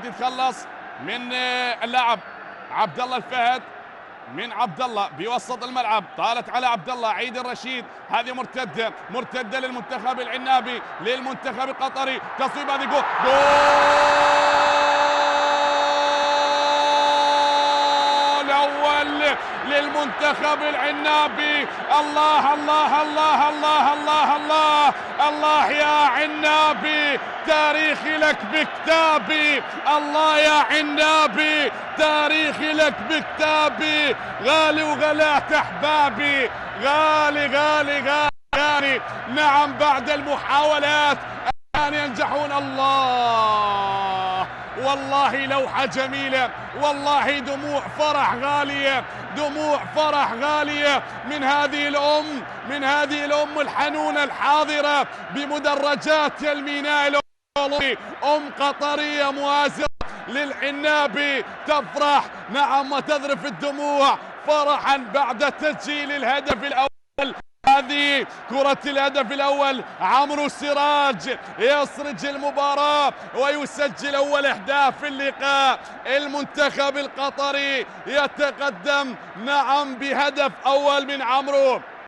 الرشيد يتخلص من اللاعب عبد الله الفهد. من عبد الله بوسط الملعب، طالت على عبد الله. عيد الرشيد، هذه مرتده للمنتخب العنابي، للمنتخب القطري. تصويب، هذه جول اول للمنتخب العنابي. الله الله الله الله الله الله الله يا عنابي، تاريخي لك بكتابي. الله يا عنابي، تاريخي لك بكتابي. غالي وغلات احبابي، غالي غالي غالي غالي. نعم، بعد المحاولات الان ينجحون. الله والله لوحة جميلة، والله دموع فرح غالية، دموع فرح غالية من هذه الأم، من هذه الأم الحنونة الحاضرة بمدرجات الميناء الأولمبي. أم قطرية مؤازرة للعنابي تفرح، نعم، وتذرف الدموع فرحا بعد تسجيل الهدف الأول. هذه كرة الهدف الأول. عمرو سراج يسرج المباراة ويسجل أول أهداف في اللقاء. المنتخب القطري يتقدم، نعم، بهدف أول من عمرو.